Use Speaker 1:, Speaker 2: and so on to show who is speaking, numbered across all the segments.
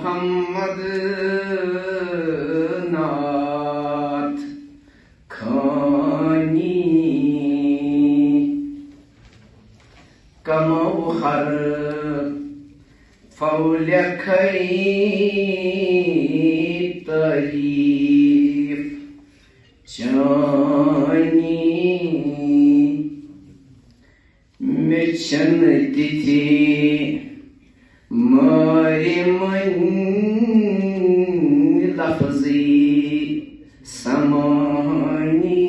Speaker 1: محمد نات خانی کمو ہر فولکھئی تعریف چانی مچھن تتھی ماری من لفظی سمانی.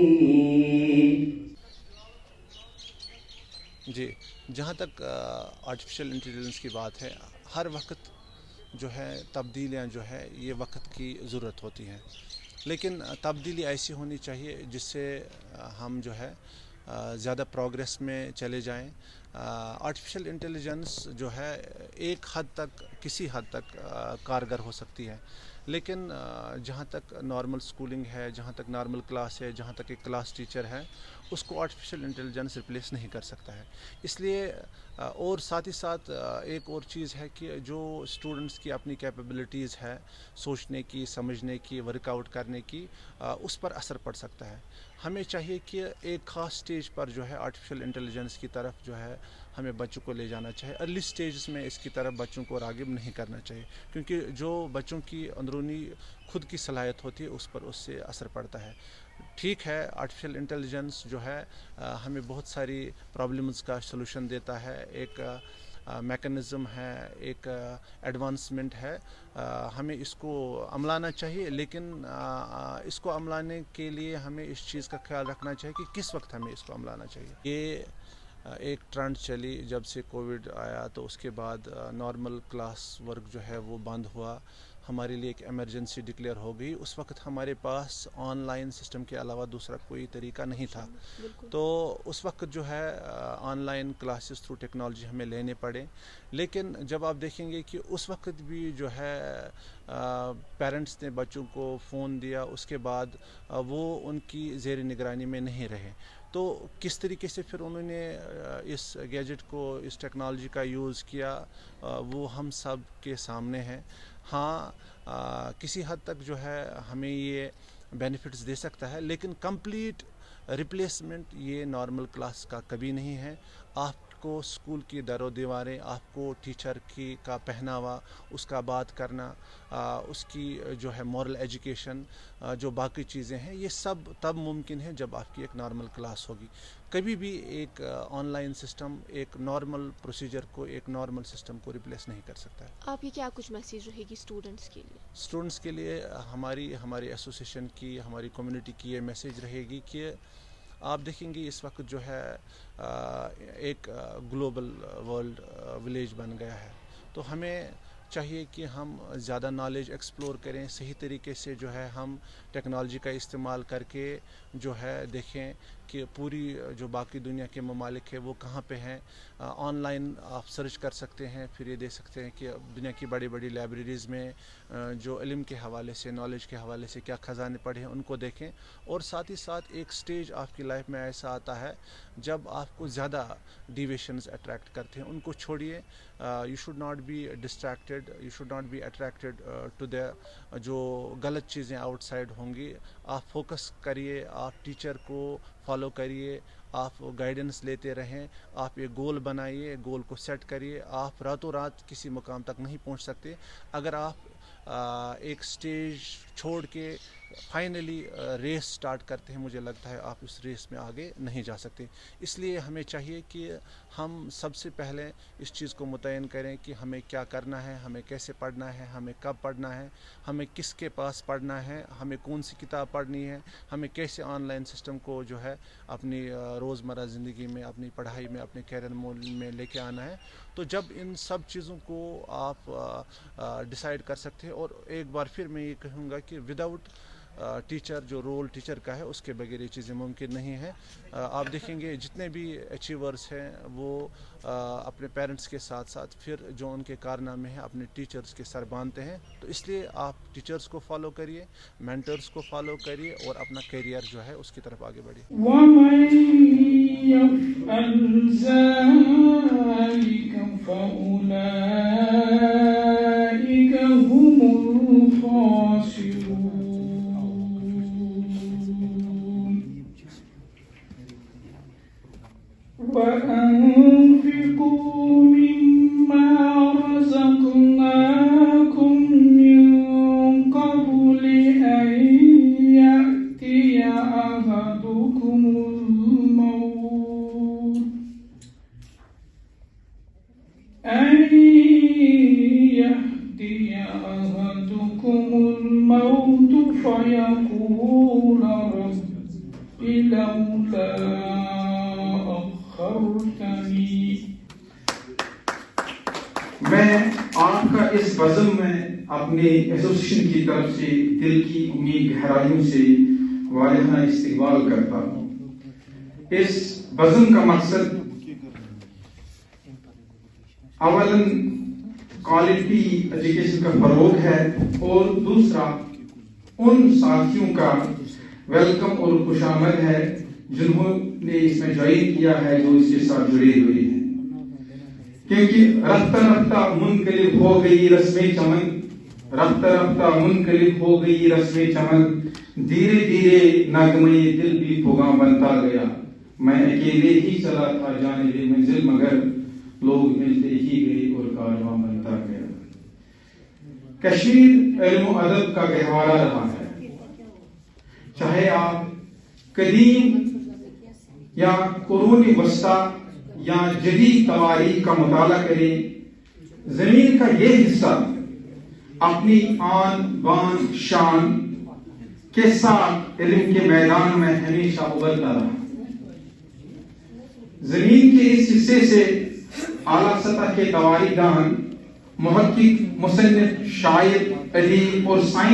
Speaker 2: جی جہاں تک آرٹیفیشل انٹیلیجنس کی بات ہے، ہر وقت جو ہے تبدیلیاں جو ہے یہ وقت کی ضرورت ہوتی ہیں، لیکن تبدیلی ایسی ہونی چاہیے جس سے ہم جو ہے زیادہ پروگریس میں چلے جائیں. آرٹیفیشل انٹیلیجنس جو ہے ایک حد تک، کسی حد تک کارگر ہو سکتی ہے، لیکن جہاں تک نارمل سکولنگ ہے، جہاں تک نارمل کلاس ہے، جہاں تک ایک کلاس ٹیچر ہے، اس کو آرٹیفیشل انٹیلیجنس ریپلیس نہیں کر سکتا ہے. اس لیے اور ساتھ ہی ساتھ ایک اور چیز ہے کہ جو اسٹوڈنٹس کی اپنی کیپیبلٹیز ہے سوچنے کی، سمجھنے کی، ورک آؤٹ کرنے کی، اس پر اثر پڑ سکتا ہے. ہمیں چاہیے کہ ایک خاص سٹیج پر جو ہے آرٹیفیشل انٹیلیجنس کی طرف جو ہے ہمیں بچوں کو لے جانا چاہیے. ارلی سٹیجز میں اس کی طرف بچوں کو راغب نہیں کرنا چاہیے، کیونکہ جو بچوں کی اندرونی خود کی صلاحیت ہوتی ہے اس پر اس سے اثر پڑتا ہے. ٹھیک ہے، آرٹیفیشل انٹیلیجنس جو ہے ہمیں بہت ساری پرابلمز کا سلوشن دیتا ہے، ایک میکنزم ہے، ایک ایڈوانسمنٹ ہے. ہمیں اس کو عملانا چاہیے، لیکن اس کو عملانے کے لیے ہمیں اس چیز کا خیال رکھنا چاہیے کہ کس وقت ہمیں اس کو عملانا چاہیے. یہ ایک ٹرینڈ چلی جب سے کووڈ آیا تو اس کے بعد نارمل کلاس ورک جو ہے وہ بند ہوا، ہمارے لیے ایک ایمرجنسی ڈکلیئر ہو گئی. اس وقت ہمارے پاس آن لائن سسٹم کے علاوہ دوسرا کوئی طریقہ نہیں تھا، تو اس وقت جو ہے on line classes through technology ہمیں لینے پڑے. لیکن جب آپ دیکھیں گے کہ اس وقت بھی جو ہے پیرنٹس نے بچوں کو فون دیا، اس کے بعد وہ ان کی زیر نگرانی میں نہیں رہے. تو کس طریقے سے پھر انہوں نے اس گیجٹ کو، اس ٹیکنالوجی کا یوز کیا، وہ ہم سب کے سامنے ہے. ہاں کسی حد تک جو ہے ہمیں یہ بینیفٹس دے سکتا ہے، لیکن کمپلیٹ ریپلیسمنٹ یہ نارمل کلاس کا کبھی نہیں ہے. آپ کو اسکول کی در و دیواریں، آپ کو ٹیچر کا پہناوا، اس کا بات کرنا، اس کی جو ہے مورل ایجوکیشن، جو باقی چیزیں ہیں، یہ سب تب ممکن ہے جب آپ کی ایک نارمل کلاس ہوگی. کبھی بھی ایک آن لائن سسٹم ایک نارمل پروسیجر کو، ایک نارمل سسٹم کو ریپلیس نہیں کر سکتا ہے.
Speaker 3: آپ کی کیا کچھ میسیج رہے گی اسٹوڈنٹس کے لیے؟
Speaker 2: اسٹوڈنٹس کے لیے ہماری ایسوسیشن کی، ہماری کمیونٹی کی یہ میسیج رہے گی کہ آپ دیکھیں گے اس وقت جو ہے ایک گلوبل ورلڈ ولیج بن گیا ہے، تو ہمیں چاہیے کہ ہم زیادہ نالج ایکسپلور کریں، صحیح طریقے سے جو ہے ہم ٹیکنالوجی کا استعمال کر کے جو ہے دیکھیں کہ پوری جو باقی دنیا کے ممالک ہے وہ کہاں پہ ہیں. آن لائن آپ سرچ کر سکتے ہیں، پھر یہ دیکھ سکتے ہیں کہ دنیا کی بڑی بڑی لائبریریز میں جو علم کے حوالے سے، نالج کے حوالے سے کیا خزانے پڑے ہیں ان کو دیکھیں. اور ساتھ ہی ساتھ ایک سٹیج آپ کی لائف میں ایسا آتا ہے جب آپ کو زیادہ ڈیویشنز اٹریکٹ کرتے ہیں، ان کو چھوڑیے. You should not be distracted, you should not be attracted to the جو غلط چیزیں آؤٹ سائڈ ہوں گی. آپ فوکس کریے، آپ ٹیچر کو فالو کریے، آپ گائیڈنس لیتے رہیں، آپ ایک گول بنائیے، گول کو سیٹ کریے. آپ راتوں رات کسی مقام تک نہیں پہنچ سکتے. اگر آپ ایک سٹیج چھوڑ کے فائنلی ریس سٹارٹ کرتے ہیں، مجھے لگتا ہے آپ اس ریس میں آگے نہیں جا سکتے. اس لیے ہمیں چاہیے کہ ہم سب سے پہلے اس چیز کو متعین کریں کہ ہمیں کیا کرنا ہے، ہمیں کیسے پڑھنا ہے، ہمیں کب پڑھنا ہے، ہمیں کس کے پاس پڑھنا ہے، ہمیں کون سی کتاب پڑھنی ہے، ہمیں کیسے آن لائن سسٹم کو جو ہے اپنی روزمرہ زندگی میں، اپنی پڑھائی میں، اپنے کیریئر مول میں لے کے آنا ہے. تو جب ان سب چیزوں کو آپ ڈیسائیڈ کر سکتے ہیں، اور ایک بار پھر میں یہ کہوں گا کہ وداؤٹ ٹیچر، جو رول ٹیچر کا ہے اس کے بغیر یہ چیزیں ممکن نہیں ہیں. آپ دیکھیں گے جتنے بھی اچیورس ہیں وہ اپنے پیرنٹس کے ساتھ ساتھ پھر جو ان کے کارنامے ہیں اپنے ٹیچرز کے سر باندھتے ہیں. تو اس لیے آپ ٹیچرز کو فالو کریے، مینٹرز کو فالو کریے، اور اپنا کیریئر جو ہے اس کی طرف آگے بڑھیے.
Speaker 1: وَمَن يَفْعَلْ ذَلِكَ فَأُولَئِكَ هُمُ
Speaker 4: أحدكم الموت فيقول رب لولا أخرتني.
Speaker 5: میں آپ کا اس بزم میں اپنے ایسوسیشن کی طرف سے دل کی امید گہرائیوں سے والہانہ استقبال کرتا ہوں. اس بزم کا مقصد اولاً کوالٹی ایجوکیشن کا فروغ ہے اور دوسرا ان ساتھیوں کا ویلکم اور خوش آمد ہے جنہوں نے اس میں جوائن کیا ہے، جو اس کے ساتھ جڑے ہوئے ہیں. کیونکہ رفتہ رفتہ منقلب ہو گئی رسم چمن، رفتہ رفتہ منقلب ہو گئی رسم چمن، دھیرے دھیرے نغمے دل بھی فغاں بنتا گیا. میں اکیلے ہی چلا تھا جانب منزل، مگر لوگ ملتے ہی گئے اور کارواں بنتا گیا. کشمیر علم و ادب کا گہوارہ رہا ہے. چاہے آپ قدیم یا قرون وسطی یا جدید تواریخ کا مطالعہ کریں، زمین کا یہ حصہ اپنی آن بان شان کے ساتھ علم کے میدان میں ہمیشہ ابھرتا رہا. زمین کے اس حصے سے اعلیٰ سطح کے تواریخ دان، محقق، مصنف، شاعر، ادیب اور سائنس